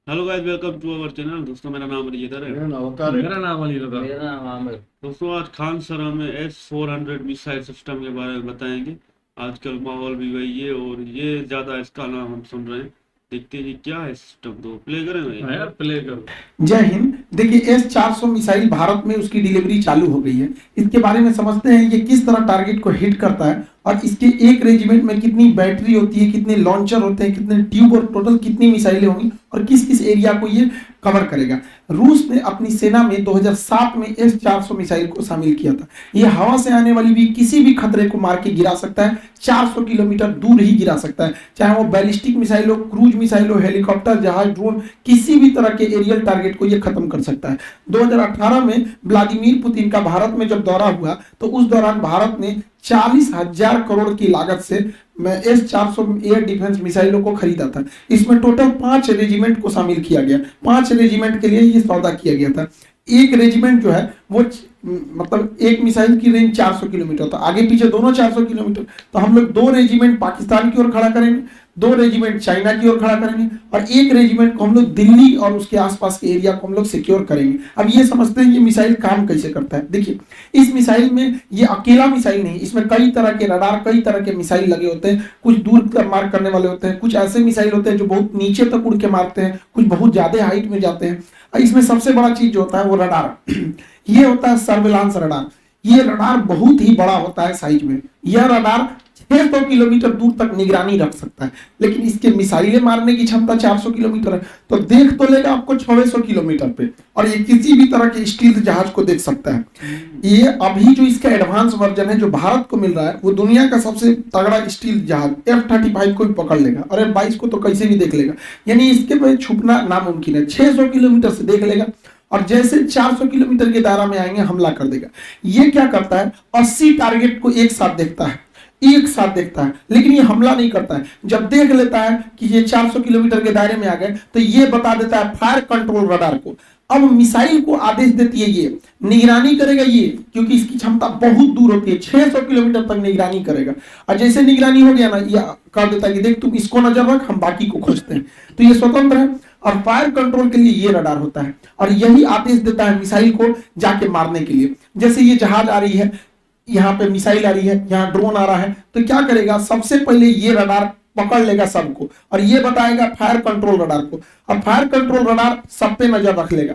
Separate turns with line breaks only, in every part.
Hello guys, welcome to our channel. दोस्तों, मेरा नाम अरिजिदर है।
मेरा नाम अली लगा।
मेरा नाम आमिर।
दोस्तों, आज खान सर हमें S-400 मिसाइल सिस्टम के बारे में बताएंगे। आजकल माहौल भी वही है और ये ज़्यादा इसका नाम हम सुन रहे हैं। देखते हैं कि क्या है सिस्टम, तो प्ले करें भाई।
हाँ यार, प्ले करो।
जय हिंद। देखिए S-400 मिसाइल भारत में उसकी डिलीवरी चालू हो गई है। इसके बारे में समझते हैं ये किस तरह टारगेट को हिट करता है और इसके एक रेजिमेंट में कितनी बैटरी होती है, कितने लॉन्चर होते हैं, कितने ट्यूब और टोटल कितनी मिसाइलें होंगी और किस किस एरिया को ये कवर करेगा। रूस ने अपनी सेना में 2007 में S-400 मिसाइल को शामिल किया था। ये हवा से आने वाली भी किसी भी खतरे को मार के गिरा सकता है। 400 किलोमीटर दूर ही गिरा सकता है, चाहे वो बैलिस्टिक मिसाइल हो, क्रूज मिसाइल हो, हेलीकॉप्टर, जहाज, ड्रोन, किसी भी तरह के एरियल टारगेट को ये खत्म कर सकता है। 2018 में व्लादिमीर पुतिन का भारत में जब दौरा हुआ तो उस दौरान भारत ने 40,000 करोड़ की लागत से S-400 एयर डिफेंस मिसाइलों को खरीदा था। इसमें टोटल 5 रेजिमेंट को शामिल किया गया। 5 रेजिमेंट के लिए ये सौदा किया गया था। एक रेजिमेंट जो है वो मतलब एक मिसाइल की रेंज 400 किलोमीटर, तो आगे पीछे दोनों 400 किलोमीटर। तो हम लोग 2 रेजिमेंट पाकिस्तान की ओर खड़ा करेंगे, 2 रेजिमेंट चाइना की ओर खड़ा करेंगे और एक रेजिमेंट को हम लोग दिल्ली और उसके आसपास के एरिया को हम लोग सिक्योर करेंगे। अब ये समझते हैं ये मिसाइल काम कैसे करता है। देखिए, इस मिसाइल में ये अकेला मिसाइल नहीं, इसमें कई तरह के रडार, कई तरह के मिसाइल लगे होते हैं। कुछ दूर मार करने वाले होते हैं, कुछ ऐसे मिसाइल होते हैं जो बहुत नीचे तक उड़ के मारते हैं, कुछ बहुत ज्यादा हाइट में जाते हैं। इसमें सबसे बड़ा चीज जो होता है वो रडार ये होता है सर्विलांस रडार। ये रडार बहुत ही बड़ा होता है साइज में। यह रडार 600 किलोमीटर दूर तक निगरानी रख सकता है, लेकिन इसके मिसाइलें मारने की क्षमता 400 किलोमीटर है। तो देख तो लेगा आपको 600 किलोमीटर पे, और ये किसी भी तरह के स्टील्थ जहाज को देख सकता है। ये अभी जो इसका एडवांस वर्जन है जो भारत को मिल रहा है वो दुनिया का सबसे तगड़ा स्टील्थ जहाज F-35 को भी पकड़ लेगा और F-22 को तो कैसे भी देख लेगा। यानी इसके पे छुपना नामुमकिन है। 600 किलोमीटर से देख लेगा और जैसे 400 किलोमीटर के दायरा में आएंगे हमला कर देगा। ये क्या करता है, 80 टारगेट को एक साथ देखता है, एक साथ देखता है, लेकिन ये हमला नहीं करता है। जब देख लेता है कि ये 400 किलोमीटर के दायरे में आ गए तो ये बता देता है फायर कंट्रोल रडार को। अब मिसाइल को आदेश देती है, ये निगरानी करेगा ये, क्योंकि इसकी क्षमता बहुत दूर होती है, 600 किलोमीटर तक निगरानी करेगा। और जैसे निगरानी हो गया ना, ये कह देता है कि देख तुम इसको नजर रख, हम बाकी को खोजते हैं। तो ये स्वतंत्र है और फायर कंट्रोल के लिए ये रडार होता है और यही आदेश देता है मिसाइल को जाके मारने के लिए। जैसे ये जहाज आ रही है, यहाँ पे मिसाइल आ रही है, यहाँ ड्रोन आ रहा है, तो क्या करेगा, सबसे पहले ये रडार पकड़ लेगा सबको और ये बताएगा फायर कंट्रोल रडार को। अब फायर कंट्रोल रडार सब पे नजर रख लेगा।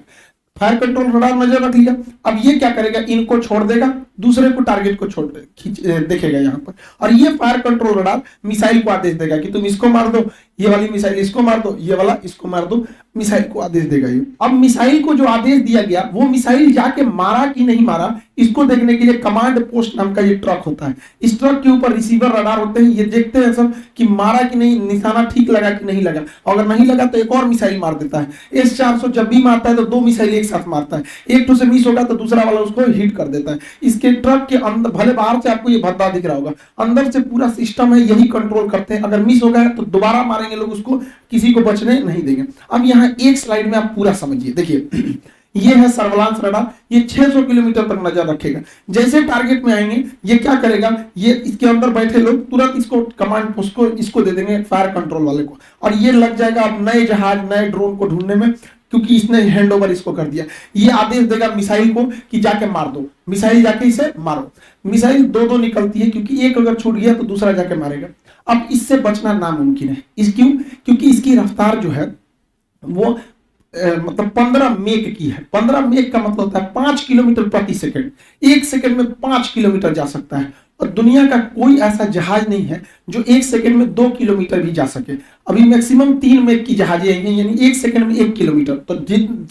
फायर कंट्रोल रडार नजर रख लिया, अब ये क्या करेगा, इनको छोड़ देगा, दूसरे को टारगेट को छोड़ देखेगा यहाँ पर। और ये फायर कंट्रोल रडार मिसाइल को आदेश देगा कि तुम इसको मार दो, ये वाली मिसाइल इसको मार दो, ये वाला इसको मार दो। मिसाइल को आदेश देगा ये। अब मिसाइल को जो आदेश दिया गया वो मिसाइल जाके मारा कि नहीं मारा इसको देखने के लिए कमांड पोस्ट नाम का ये ट्रक होता है। इस ट्रक के ऊपर रिसीवर रडार होते हैं, ये देखते हैं सब कि मारा कि नहीं, निशाना ठीक लगा कि नहीं लगा। अगर नहीं लगा तो एक और मिसाइल मार देता है। S-400 जब भी मारता है तो 2 मिसाइल एक साथ मारता है, एक तो से मिस होगा तो दूसरा वाला उसको हिट कर देता है। इसके ट्रक के अंदर, भले बाहर से आपको ये भद्दा दिख रहा होगा, अंदर से पूरा सिस्टम है, यही कंट्रोल करते हैं। अगर मिस हो गया तो दोबारा मारेंगे लोग उसको, किसी को बचने नहीं देंगे। अब यहाँ एक स्लाइड में आप पूरा समझिए। देखिए ये है सर्विलांस रडार, ये 600 किलोमीटर तक नजर रखेगा। जैसे टारगेट में आएंगे ये क्या करेगा, ये इसके अंदर बैठे लोग तुरंत इसको कमांड पोस्ट को इसको दे देंगे, फायर कंट्रोल वाले को, और ये लग जाएगा अब नए जहाज, नए ड्रोन को ढूंढने में, क्योंकि इसने हैंडओवर इसको कर दिया। ये आदेश देगा मिसाइल को कि जाके मार दो, मिसाइल जाके इसे मारो। मिसाइल 2-2 निकलती है, क्योंकि एक अगर छूट गया तो दूसरा जाके मारेगा। अब इससे बचना नामुमकिन है। इस क्यों, क्योंकि इसकी रफ्तार जो है वो मतलब 15 मेक की है। 15 मेक का मतलब होता है 5 किलोमीटर प्रति सेकंड। 1 सेकंड में 5 किलोमीटर जा सकता है और दुनिया का कोई ऐसा जहाज नहीं है जो 1 सेकंड में 2 किलोमीटर भी जा सके। अभी मैक्सिमम 3 मेक की जहाजें आई हैं, यानी 1 सेकंड में 1 किलोमीटर। तो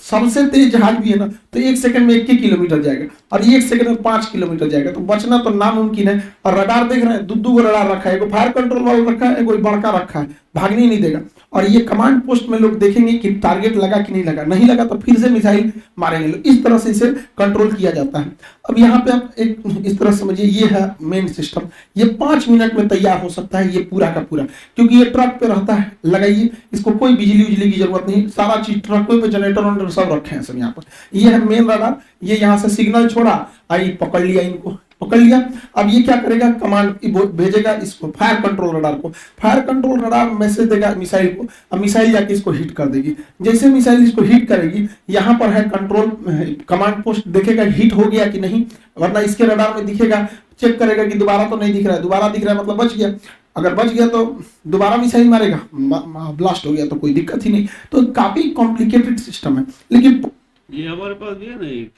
सबसे तेज जहाज भी है ना, तो 1 सेकंड में 1 किलोमीटर जाएगा और 1 सेकंड में 5 किलोमीटर जाएगा। तो बचना तो नामुमकिन है। और रडार देख रहे हैं, 2 रडार रखा है, एगो फायर कंट्रोल वाला रखा है, एगो बड़का रखा है, भागने नहीं देगा। और ये कमांड पोस्ट में लोग देखेंगे कि टारगेट लगा कि नहीं लगा, नहीं लगा तो फिर से मिसाइल मारेंगे लोग। इस तरह से इसे कंट्रोल किया जाता है। अब यहाँ पे आप एक इस तरह समझिए, ये है मेन सिस्टम। ये 5 मिनट में तैयार हो सकता है, ये पूरा का पूरा, क्योंकि ये ट्रक पे रहता है। लगाइए, इसको कोई बिजली उजली की जरूरत नहीं, सारा चीज ट्रकों पे, जनरेटर सब रखे हैं सब यहाँ पर। ये है मेन रडार। ये यहाँ से सिग्नल छोड़ा, आई पकड़ लिया इनको, पकड़ लिया। अब ये क्या करेगा, कमांड भेजेगा इसको फायर कंट्रोल रडार को, फायर कंट्रोल रडार मैसेज देगा मिसाइल को, अब मिसाइल जाके इसको हिट कर देगी। जैसे मिसाइल इसको हिट करेगी, यहाँ पर है कंट्रोल कमांड पोस्ट, देखेगा हिट हो गया कि नहीं, वरना इसके रडार में दिखेगा, चेक करेगा कि दोबारा तो नहीं दिख रहा है, दोबारा दिख रहा है मतलब बच गया, अगर बच गया तो दोबारा मिसाइल मारेगा, ब्लास्ट हो गया तो कोई दिक्कत ही नहीं। तो काफी कॉम्प्लिकेटेड सिस्टम है, लेकिन
ये हमारे पास भी है ना एक,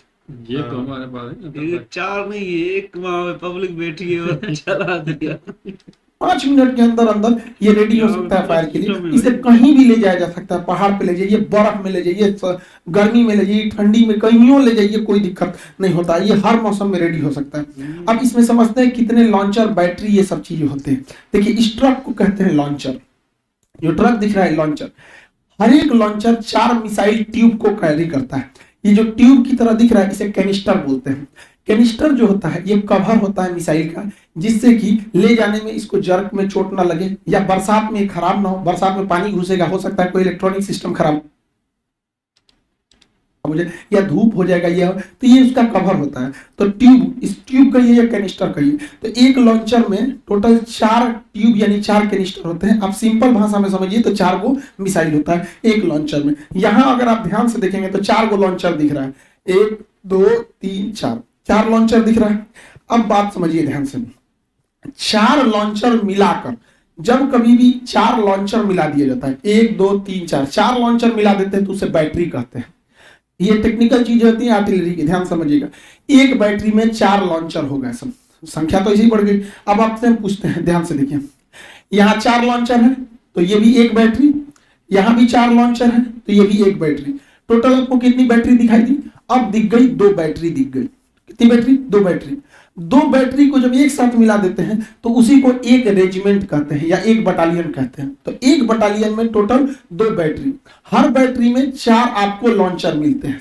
ये तो हमारे पास है।
ये 4 नहीं है, एक वहां पे पब्लिक बैठी है और चला दिया।
5 मिनट के अंदर अंदर ये रेडी हो सकता है फायर के लिए।
सिस्टम है
इसे कहीं भी ले जाया जा सकता है, पहाड़ पे ले जाइए, बर्फ में ले जाइए, गर्मी में ले जाइए, ठंडी में, कहीं ले जाइए, कोई दिक्कत नहीं होता, ये हर मौसम में रेडी हो सकता है। अब इसमें समझते हैं कितने लॉन्चर, बैटरी, ये सब चीजें होते हैं। देखिए इस ट्रक को कहते हैं लॉन्चर, जो ट्रक दिख रहा है लॉन्चर, हर एक लॉन्चर 4 मिसाइल ट्यूब को कैरी करता है। ये जो ट्यूब की तरह दिख रहा है इसे कैनिस्टर बोलते हैं। कैनिस्टर जो होता है ये कवर होता है मिसाइल का, जिससे कि ले जाने में इसको जर्क में चोट ना लगे, या बरसात में खराब ना हो, बरसात में पानी घुसेगा, हो सकता है कोई इलेक्ट्रॉनिक सिस्टम खराब हो जाए या धूप हो जाएगा, ये तो ये उसका कवर होता है। तो ट्यूब, इस ट्यूब कहिए या कैनिस्टर कहिए, तो एक लॉन्चर में टोटल 4 ट्यूब यानी 4 कैनिस्टर होते हैं। आप सिंपल भाषा में समझिए तो 4 गो मिसाइल होता है एक लॉन्चर में। यहां अगर आप ध्यान से देखेंगे तो 4 गो लॉन्चर दिख रहा है, 1 2 3 4 लॉन्चर दिख रहा है। अब बात समझिए ध्यान से, 4 लॉन्चर मिलाकर, जब कभी भी 4 लॉन्चर मिला दिया जाता है, 1 2 3 4 लॉन्चर मिला देते हैं तो उसे बैटरी कहते हैं। ये टेक्निकल चीज होती है आर्टिलरी की, ध्यान समझिएगा। एक बैटरी में 4 लॉन्चर होगा, सब संख्या तो इसी बढ़ गई। अब आपसे हम पूछते हैं, ध्यान से देखिए, यहाँ 4 लॉन्चर है तो ये भी एक बैटरी, यहाँ भी 4 लॉन्चर है तो ये भी एक बैटरी। टोटल आपको कितनी बैटरी दिखाई दी? अब दिख गई 2 बैटरी दिख गई। कितनी बैटरी? 2 बैटरी। 2 बैटरी को जब एक साथ मिला देते हैं तो उसी को एक रेजिमेंट कहते हैं या एक बटालियन कहते हैं। तो एक बटालियन में टोटल 2 बैटरी, हर बैटरी में 4 आपको लॉन्चर मिलते हैं,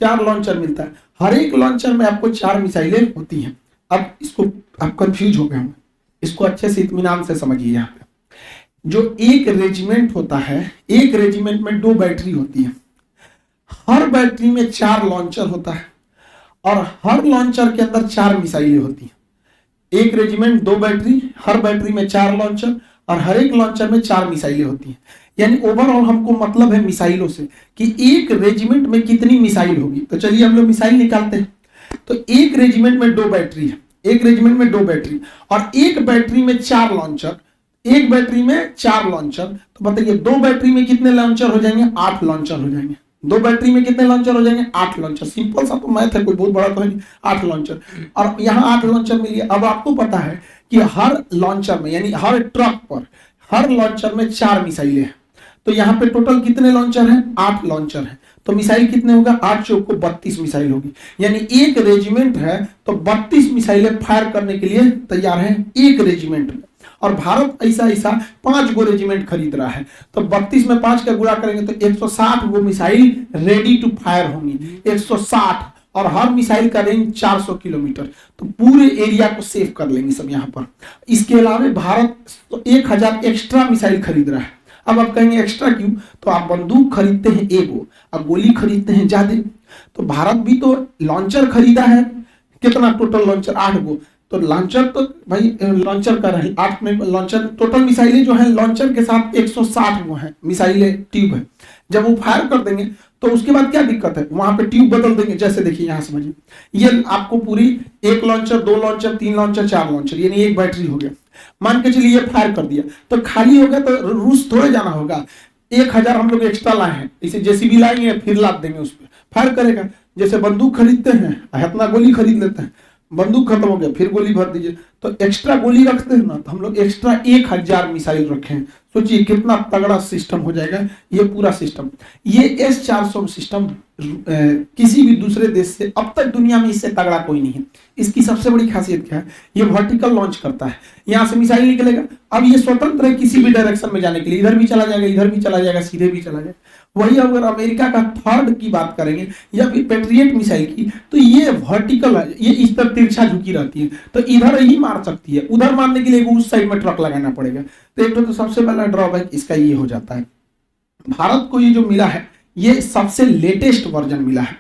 4 लॉन्चर मिलता है। हर एक लॉन्चर में आपको 4 मिसाइलें होती हैं। अब इसको आप कंफ्यूज हो गए होंगे, इसको अच्छे से इत्मीनान से समझिए। यहाँ पे जो एक रेजिमेंट होता है, एक रेजिमेंट में 2 बैटरी होती है, हर बैटरी में 4 लॉन्चर होता है और हर लॉन्चर के अंदर 4 मिसाइलें होती हैं। एक रेजिमेंट 2 बैटरी, हर बैटरी में 4 लॉन्चर और हर एक लॉन्चर में 4 मिसाइलें होती हैं। यानी ओवरऑल हमको मतलब है मिसाइलों से कि एक रेजिमेंट में कितनी मिसाइल होगी। तो चलिए हम लोग मिसाइल निकालते हैं। तो एक रेजिमेंट में 2 बैटरी है, एक रेजिमेंट में 2 बैटरी और एक बैटरी में 4 लॉन्चर, एक बैटरी में 4 लॉन्चर। तो बताइए 2 बैटरी में कितने लॉन्चर हो जाएंगे? 8 लॉन्चर हो जाएंगे। 2 बैटरी में कितने लॉन्चर हो जाएंगे? 8 लॉन्चर। सिंपल सा तो मैथ है, कोई बहुत बड़ा तो है नहीं। 8 लॉन्चर और यहाँ 8 लॉन्चर मिली। अब आपको पता है कि हर लॉन्चर में यानी हर ट्रक पर, हर लॉन्चर में 4 मिसाइलें हैं। तो यहाँ पे टोटल कितने लॉन्चर हैं? 8 लॉन्चर हैं। तो मिसाइल कितने होगा? 8 चौक को 32 मिसाइल होगी। यानी एक रेजिमेंट है तो 32 मिसाइलें फायर करने के लिए तैयार हैं एक रेजिमेंट में। और भारत ऐसा 5 गो रेजिमेंट खरीद रहा है, तो 32 में 5 का गुणा करेंगे तो 160 गो मिसाइल रेडी टू फायर होंगी। 160 और हर मिसाइल का रेंज 400 किलोमीटर, तो पूरे एरिया को सेव कर लेंगे सब यहाँ पर। इसके अलावा भारत तो 1000 एक्स्ट्रा मिसाइल खरीद रहा है। अब आप कहेंगे एक्स्ट्रा क्यों? तो आप बंदूक खरीदते हैं एगो, अब गोली खरीदते हैं ज्यादा। तो भारत भी तो लॉन्चर खरीदा है, कितना टोटल लॉन्चर? 8 गो। तो लॉन्चर तो भाई लॉन्चर का रहे 8 में लॉन्चर, टोटल मिसाइलें जो है लॉन्चर के साथ 160 वो है मिसाइलें ट्यूब है। जब वो फायर कर देंगे तो उसके बाद क्या दिक्कत है? वहां पे ट्यूब बदल देंगे। जैसे देखिए यहाँ समझिए, ये आपको पूरी 1 लॉन्चर, 2 लॉन्चर, 3 लॉन्चर, 4 लॉन्चर, यानी एक बैटरी हो गया। मान के चलिए फायर कर दिया तो खाली हो गया तो रूस थोड़े जाना होगा। 1000 हम लोग एक्स्ट्रा लाए हैं, इसे जेसीबी लाएंगे फिर लाद देंगे, उस पर फायर करेगा। जैसे बंदूक खरीदते हैं, अपना गोली खरीद लेते हैं, बंदूक खत्म हो गया फिर गोली भर दीजिए। तो एक्स्ट्रा गोली रखते हैं ना, तो हम लोग एक्स्ट्रा 1000 मिसाइल रखे हैं। सोचिए कितना तगड़ा सिस्टम हो जाएगा ये पूरा सिस्टम। ये S-400 सिस्टम किसी भी दूसरे देश से अब तक दुनिया में इससे तगड़ा कोई नहीं है। इसकी सबसे बड़ी खासियत क्या है? ये वर्टिकल लॉन्च करता है, यहाँ से मिसाइल निकलेगा। अब ये स्वतंत्र है किसी भी डायरेक्शन में जाने के लिए, इधर भी चला जाएगा, इधर भी चला जाएगा, सीधे भी चला जाएगा। वही अगर अमेरिका का थर्ड की बात करेंगे या फिर पेट्रियट मिसाइल की, तो ये वर्टिकल है, ये इस तरह तिरछा झुकी रहती है, तो इधर ही मार सकती है, उधर मारने के लिए उस साइड में ट्रक लगाना पड़ेगा। तो एक तो सबसे पहला ड्रॉबैक इसका ये हो जाता है। भारत को ये जो मिला है ये सबसे लेटेस्ट वर्जन मिला है,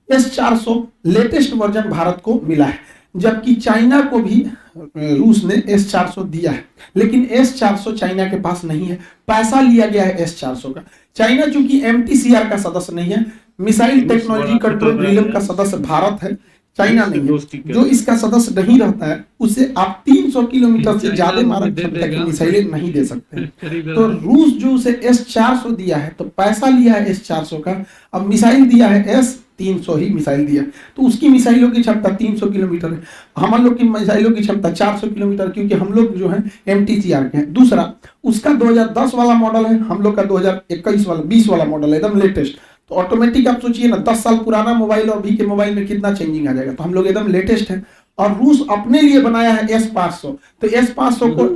S-400 लेटेस्ट वर्जन भारत को मिला है। जबकि चाइना को भी रूस ने S-400 दिया है, लेकिन S-400 चाइना के पास नहीं है। पैसा लिया गया है S-400 का। चाइना चूंकि MTCR का सदस्य नहीं है, मिसाइल टेक्नोलॉजी कंट्रोल रिजन का सदस्य भारत है, चाइना नहीं है। जो इसका सदस्य नहीं रहता है उसे आप 300 किलोमीटर से ज्यादा मारक क्षमता की मिसाइलें नहीं दे सकते। तो रूस जो उसे S-400 दिया है, तो पैसा लिया है S-400 का, अब मिसाइल दिया है S-300 ही मिसाइल दिया, तो उसकी मिसाइलों की क्षमता 300 किलोमीटर है, हम लोग की मिसाइलों की क्षमता 400 किलोमीटर, क्योंकि हम लोग जो है MTCR के हैं। दूसरा, उसका 2010 वाला मॉडल है, हम लोग का 2021 वाला 20 वाला मॉडल है, एकदम लेटेस्ट। तो ऑटोमेटिक आप सोचिए ना, 10 साल पुराना मोबाइल और अभी के मोबाइल में कितना चेंजिंग आ जाएगा। तो हम लोग एकदम लेटेस्ट है, और रूस अपने लिए बनाया है S-500, तो S-500 को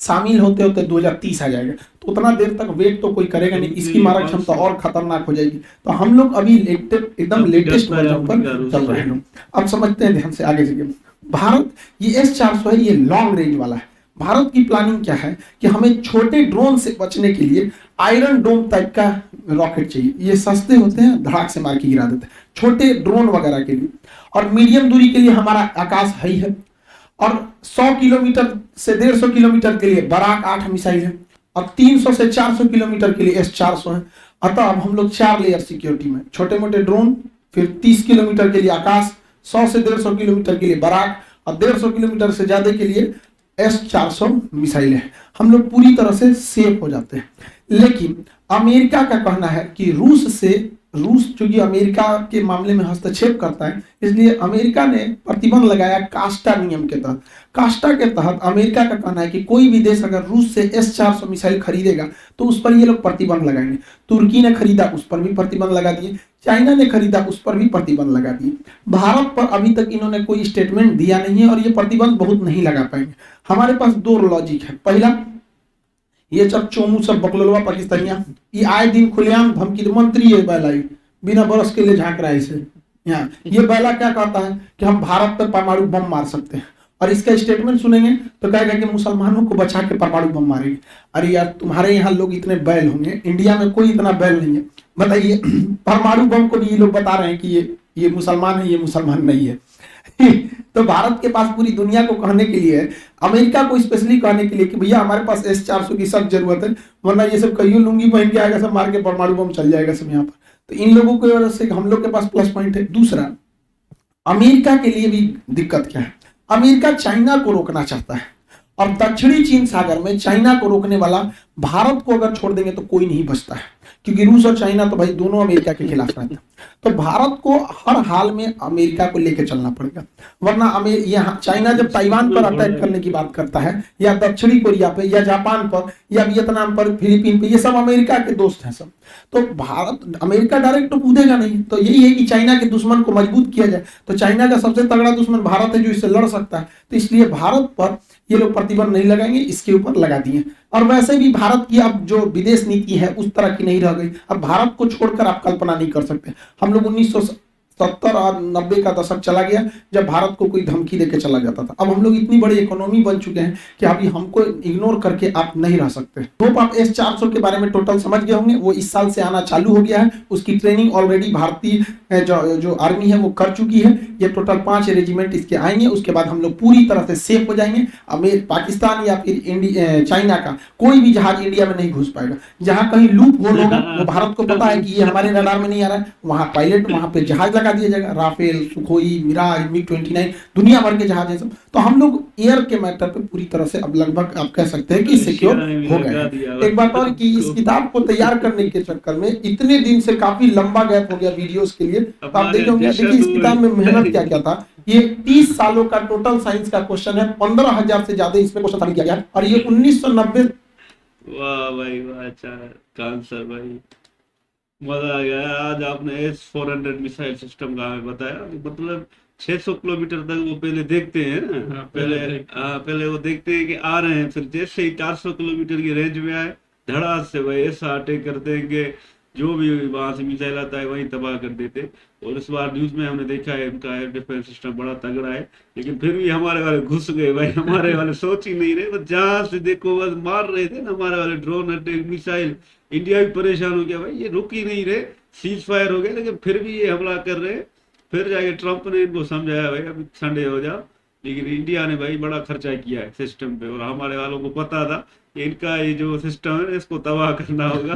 शामिल होते होते 2030 आ जाएगा। तो उतना देर तक वेट तो कोई करेगा नहीं, इसकी मारक क्षमता और खतरनाक हो जाएगी। तो हम लोग अभी एकदम लेटेस्ट वर्जन पर चल रहे हैं। अब समझते हैं ध्यान से आगे चलिए। भारत ये S-400 है, ये लॉन्ग रेंज वाला है। भारत की प्लानिंग क्या है कि हमें छोटे ड्रोन से बचने के लिए आयरन डोम टाइप का रॉकेट चाहिए। ये सस्ते होते हैं, धड़ाक से मार के गिरा देते हैं, छोटे ड्रोन वगैरह के लिए। और मीडियम दूरी के लिए हमारा आकाश है, और 100 किलोमीटर से 150 किलोमीटर के लिए बराक 8 मिसाइल है, और 300 से 400 किलोमीटर के लिए S-400 है। अतः अब हम लोग 4 लेयर सिक्योरिटी में, छोटे मोटे ड्रोन, फिर 30 किलोमीटर के लिए आकाश, 100 से 150 किलोमीटर के लिए बराक, और 150 किलोमीटर से ज्यादा के लिए S-400 मिसाइल है। हम लोग पूरी तरह से सेफ हो जाते हैं। लेकिन अमेरिका का कहना है कि रूस चूंकि अमेरिका के मामले में हस्तक्षेप करता है, इसलिए अमेरिका ने प्रतिबंध लगाया कास्टा नियम के तहत। कास्टा के तहत अमेरिका का कहना है कि कोई भी देश अगर रूस से S-400 मिसाइल खरीदेगा तो उस पर ये लोग प्रतिबंध लगाएंगे। तुर्की ने खरीदा, उस पर भी प्रतिबंध लगा दिए, चाइना ने खरीदा, उस पर भी प्रतिबंध लगा दिए। भारत पर अभी तक इन्होंने कोई स्टेटमेंट दिया नहीं है, और ये प्रतिबंध बहुत नहीं लगा पाएंगे। हमारे पास 2 लॉजिक है। पहला, ये सब चोमू सब बकलोलवा पाकिस्तानिया, ये आए दिन खुलेआम धमकी, मंत्री है बैला, बिना बरस के लिए झांक रहा है इसे यहाँ। ये बैला क्या कहता है कि हम भारत पर परमाणु बम मार सकते हैं, और इसका स्टेटमेंट सुनेंगे तो कहेगा कि मुसलमानों को बचा के परमाणु बम मारेंगे। अरे यार, तुम्हारे यहाँ लोग इतने बैल होंगे, इंडिया में कोई इतना बैल नहीं है, बताइए। परमाणु बम को भी ये लोग बता रहे हैं कि ये मुसलमान है, ये मुसलमान नहीं है। तो भारत के पास पूरी दुनिया को कहने के लिए, अमेरिका को स्पेशली कहने के लिए कि भैया हमारे पास S-400 की सख्त जरूरत है, वरना ये सब कईयों लुंगी पहन के आएगा, सब मार के परमाणु बम चल जाएगा सब यहाँ पर। तो इन लोगों की वजह से हम लोग के पास प्लस पॉइंट है। दूसरा, अमेरिका के लिए भी दिक्कत क्या है, अमेरिका चाइना को रोकना चाहता है, और दक्षिणी चीन सागर में चाइना को रोकने वाला भारत को अगर छोड़ देंगे तो कोई नहीं बचता है, क्योंकि रूस और चाइना तो भाई दोनों अमेरिका के खिलाफ रहते हैं। तो भारत को हर हाल में अमेरिका को लेकर चलना पड़ेगा, वरना यहाँ चाइना जब ताइवान पर अटैक करने की बात करता है, या दक्षिणी कोरिया पे, या जापान पर, या वियतनाम पर, फिलीपीन पे, ये सब अमेरिका के दोस्त हैं सब। तो भारत, अमेरिका डायरेक्ट तो कूदेगा नहीं। तो यही है कि चाइना के दुश्मन को मजबूत किया जाए। तो चाइना का सबसे तगड़ा दुश्मन भारत है, जो इससे लड़ सकता है। तो इसलिए भारत पर ये लोग प्रतिबंध नहीं लगाएंगे, इसके ऊपर लगा दिए। और वैसे भी भारत की अब जो विदेश नीति है उस तरह की नहीं रह गई। अब भारत को छोड़कर आप कल्पना नहीं कर सकते। हम लोग 1970 और 90 का दशक चला गया जब भारत को कोई धमकी देके चला जाता था। अब हम लोग इतनी बड़ी इकोनॉमी बन चुके हैं कि अभी हमको इग्नोर करके आप नहीं रह सकते। होप आप S-400 के बारे में टोटल समझ गए होंगे। वो इस साल से आना चालू हो गया है, उसकी ट्रेनिंग ऑलरेडी भारतीय जो आर्मी है वो कर चुकी है। ये टोटल 5 रेजिमेंट इसके आएंगे, उसके बाद हम लोग पूरी तरह से सेफ हो जाएंगे। पाकिस्तान या फिर चाइना का कोई भी जहाज इंडिया में नहीं घुस पाएगा। जहां कहीं लूप होल होगा, वो भारत को पता है कि ये हमारे रडार में नहीं आ रहा है, वहां पायलट, वहां पे जहाज लगा दिया जाएगा। राफेल, सुखोई, मिराज, MiG-29, दुनिया भर के जहाज है सब। तो हम लोग एयर के मैटर पे पूरी तरह से अब लगभग आप कह सकते हैं कि सिक्योर हो गए। एक बात और कि इस किताब को तैयार करने के चक्कर में इतने दिन से काफी लंबा गैप हो गया वीडियोस के लिए। तो आप देखे होंगे, देखिए इस किताब में मेहनत क्या क्या था। ये 30 सालों का टोटल साइंस का क्वेश्चन है, 15,000 से ज्यादा इसमें क्वेश्चन सॉल्व किया गया, और ये 1990।
वाह भाई वाह, अच्छा आंसर भाई, मजा आ गया। आज आपने S-400 मिसाइल सिस्टम का हमें बताया। मतलब 600 किलोमीटर तक वो पहले देखते हैं ना, पहले वो देखते हैं कि आ रहे हैं, फिर जैसे ही 400 किलोमीटर की रेंज में आए, धड़ास से भाई ऐसा अटैक करते हैं कि जो भी वहां से मिसाइल आता है वहीं तबाह कर देते। और इस बार न्यूज में हमने देखा है उनका एयर डिफेंस सिस्टम बड़ा तगड़ा है, लेकिन फिर भी हमारे वाले घुस गए भाई। हमारे वाले सोच ही नहीं रहे, बस जहां से देखो बस मार रहे थे ना हमारे वाले, ड्रोन अटैक, मिसाइल। इंडिया भी परेशान हो गया भाई, ये रुक ही नहीं रहे। सीज फायर हो गया, लेकिन फिर भी ये हमला कर रहे। फिर जाके ट्रम्प ने इनको समझाया भाई अभी ठंडे हो जाओ, लेकिन इंडिया ने भाई बड़ा खर्चा किया है सिस्टम पे, और हमारे वालों को पता था कि इनका ये जो सिस्टम है इसको तबाह करना होगा।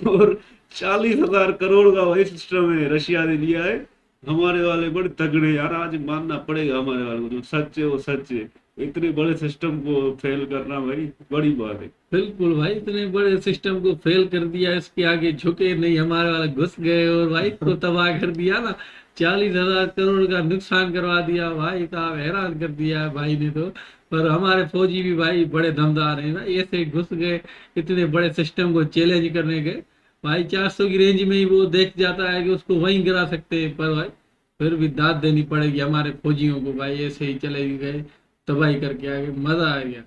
और 40,000 करोड़ का वही सिस्टम है रशिया ने लिया है। हमारे वाले बड़े तगड़े यार, आज मानना पड़ेगा हमारे वालों को, जो सच है वो सच है। इतने बड़े सिस्टम को फेल करना भाई बड़ी बात है।
बिल्कुल भाई, इतने बड़े सिस्टम को फेल कर दिया, इसके आगे झुके नहीं, हमारे वाले घुस गए और भाई को तबाह कर दिया ना। 40,000 करोड़ का नुकसान करवा दिया भाई साहब, हैरान कर दिया है भाई ने तो। पर हमारे फौजी भी भाई बड़े दमदार हैं ना, ऐसे घुस गए इतने बड़े सिस्टम को चैलेंज करने गए भाई। 400 की रेंज में ही वो देख जाता है कि उसको वहीं गिरा सकते हैं, पर भाई फिर भी दाद देनी पड़ेगी हमारे फौजियों को भाई, ऐसे ही चले गए तबाही करके आगे, मजा आ गया।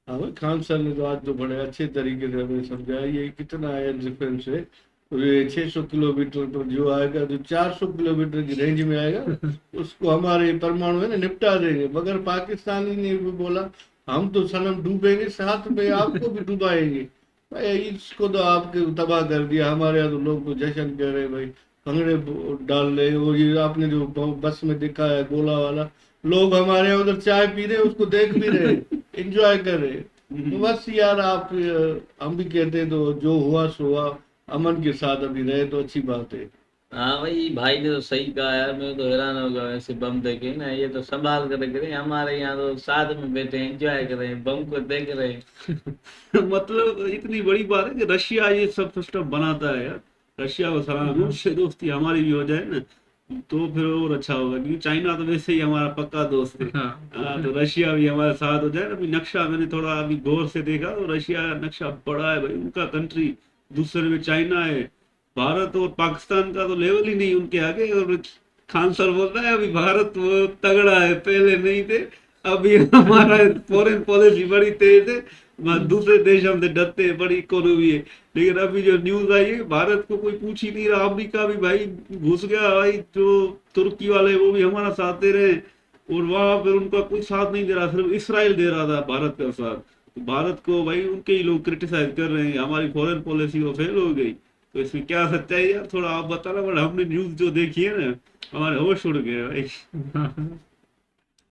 हाँ भाई, खान सर ने तो आज तो बड़े अच्छे तरीके से हमें समझाया ये कितना एयर डिफेंस है। और ये 600 किलोमीटर पर जो आएगा, जो 400 किलोमीटर की रेंज में आएगा उसको हमारे परमाणु है ना निपटा देंगे। मगर पाकिस्तानी ने भी बोला हम तो सनम डूबेंगे, साथ में आपको भी डुबाएंगे। भाई इसको तो आपके तबाह कर दिया। हमारे यहाँ तो लोग तो जश्न कर रहे भाई, भंगड़े डाल रहे। और ये आपने जो बस में देखा है गोला वाला, लोग हमारे यहाँ उधर चाय पी रहे, उसको देख भी रहे, एंजॉय कर रहे। तो बस यार आप हम भी कहते हैं तो जो हुआ सो हुआ, अमन के साथ अभी रहे तो अच्छी बात है।
हाँ भाई, भाई ने तो सही कहा यार, मैं तो हैरान हो गया ऐसे बम देखे ना। ये तो संभाल कर रख रहे हैं, हमारे यहाँ तो साथ में बैठे एंजॉय कर रहे हैं, बम को देख रहे हैं।
मतलब इतनी बड़ी बात है कि रशिया ये सब सिस्टम बनाता है यार। रशिया को सलाम, रूस से दोस्ती हमारी भी हो जाए ना तो फिर और अच्छा होगा, क्योंकि चाइना तो वैसे ही हमारा पक्का दोस्त है।
हाँ
हाँ, तो रशिया भी हमारे साथ हो जाए ना। अभी नक्शा मैंने थोड़ा अभी गौर से देखा तो रशिया का नक्शा बड़ा है भाई, उनका कंट्री दूसरे में चाइना है। भारत और पाकिस्तान का तो लेवल ही नहीं उनके आगे। और खान सर बोल रहा है अभी भारत वो तगड़ा है, पहले नहीं थे, अभी हमारा फॉरेन पॉलिसी बड़ी तेज है, दूसरे देश हमसे डरते हैं, बड़ी इकोनॉमी है। लेकिन अभी जो न्यूज आई है भारत को कोई पूछ ही नहीं रहा। अमेरिका भी भाई घुस गया भाई, जो तुर्की वाले वो भी हमारा साथ दे रहे हैं, और वहां पर उनका कोई साथ नहीं दे रहा, सिर्फ इसराइल दे रहा था भारत का साथ। तो भारत को भाई उनके ही लोग क्रिटिसाइज कर रहे हैं, हमारी फॉरेन पॉलिसी वो फेल हो गई। तो इसमें क्या सच्चाई यार थोड़ा आप बताना। बट हमने न्यूज जो देखी है ना, हमारे होश उड़ गए भाई।